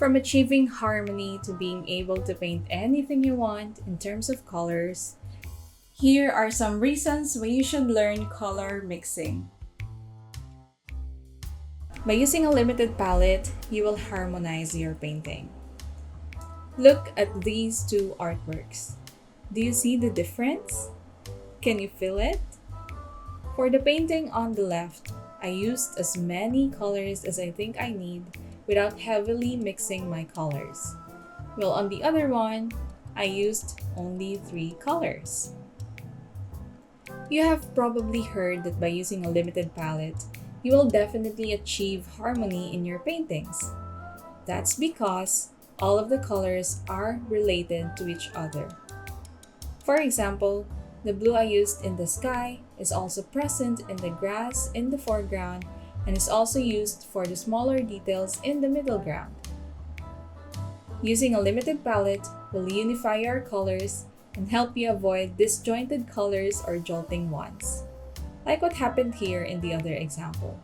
From achieving harmony to being able to paint anything you want in terms of colors, here are some reasons why you should learn color mixing. By using a limited palette, you will harmonize your painting. Look at these two artworks. Do you see the difference? Can you feel it? For the painting on the left, I used as many colors as I think I need without heavily mixing my colors. While on the other one, I used only 3 colors. You have probably heard that by using a limited palette, you will definitely achieve harmony in your paintings. That's because all of the colors are related to each other. For example, the blue I used in the sky is also present in the grass in the foreground and is also used for the smaller details in the middle ground. Using a limited palette will unify your colors and help you avoid disjointed colors or jolting ones, like what happened here in the other example.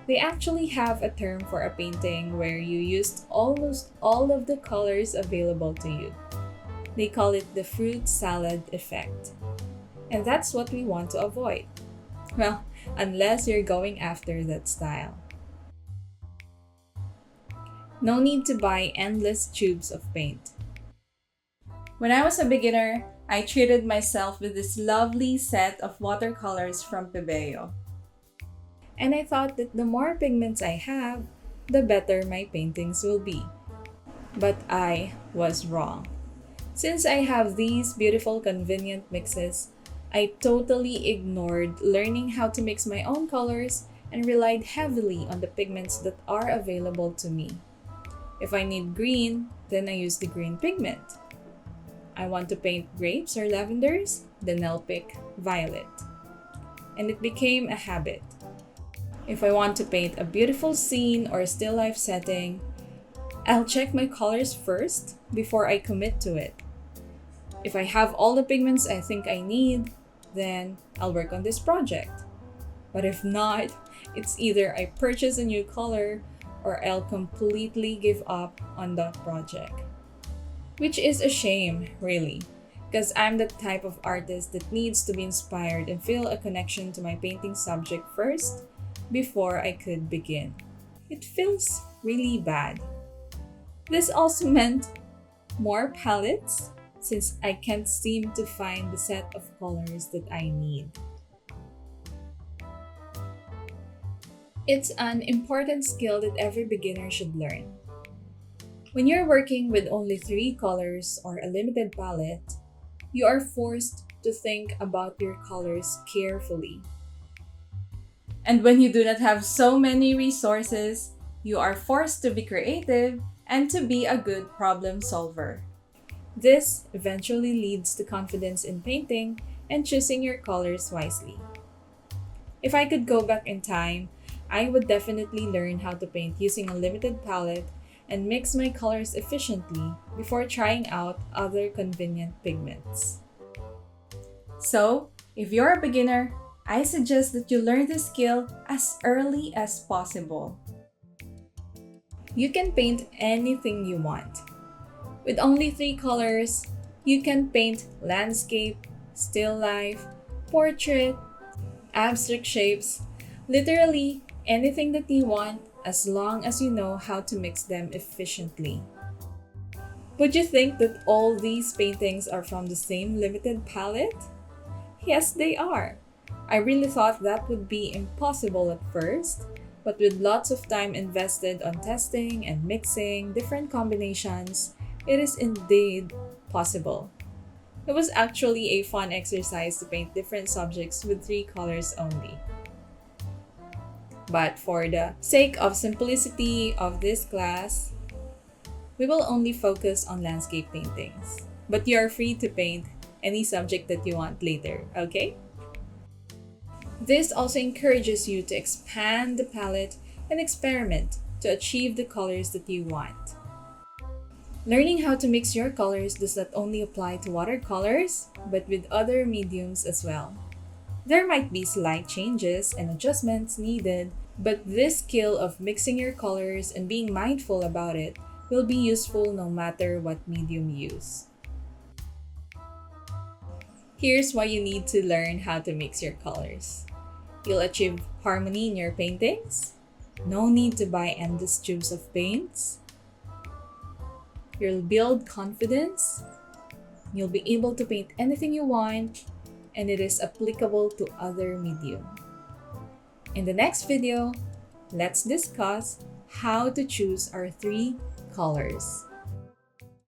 They actually have a term for a painting where you used almost all of the colors available to you. They call it the fruit salad effect. And that's what we want to avoid. Well, unless you're going after that style. No need to buy endless tubes of paint. When I was a beginner, I treated myself with this lovely set of watercolors from Pebeo. And I thought that the more pigments I have, the better my paintings will be. But I was wrong. Since I have these beautiful convenient mixes, I totally ignored learning how to mix my own colors and relied heavily on the pigments that are available to me. If I need green, then I use the green pigment. I want to paint grapes or lavenders, then I'll pick violet. And it became a habit. If I want to paint a beautiful scene or still life setting, I'll check my colors first before I commit to it. If I have all the pigments I think I need, then I'll work on this project. But if not, it's either I purchase a new color or I'll completely give up on that project. Which is a shame, really, because I'm the type of artist that needs to be inspired and feel a connection to my painting subject first before I could begin. It feels really bad. This also meant more palettes since I can't seem to find the set of colors that I need. It's an important skill that every beginner should learn. When you're working with only 3 colors or a limited palette, you are forced to think about your colors carefully. And when you do not have so many resources, you are forced to be creative and to be a good problem solver. This eventually leads to confidence in painting and choosing your colors wisely. If I could go back in time, I would definitely learn how to paint using a limited palette and mix my colors efficiently before trying out other convenient pigments. So, if you're a beginner, I suggest that you learn this skill as early as possible. You can paint anything you want. With only 3 colors, you can paint landscape, still life, portrait, abstract shapes, literally anything that you want as long as you know how to mix them efficiently. Would you think that all these paintings are from the same limited palette? Yes, they are. I really thought that would be impossible at first, but with lots of time invested on testing and mixing different combinations, it is indeed possible. It was actually a fun exercise to paint different subjects with 3 colors only. But for the sake of simplicity of this class, we will only focus on landscape paintings. But you are free to paint any subject that you want later, okay? This also encourages you to expand the palette and experiment to achieve the colors that you want. Learning how to mix your colors does not only apply to watercolors, but with other mediums as well. There might be slight changes and adjustments needed But this skill of mixing your colors and being mindful about it will be useful no matter what medium you use. Here's why you need to learn how to mix your colors. You'll achieve harmony in your paintings. No need to buy endless tubes of paints. You'll build confidence. You'll be able to paint anything you want, and it is applicable to other medium. In the next video, let's discuss how to choose our 3 colors.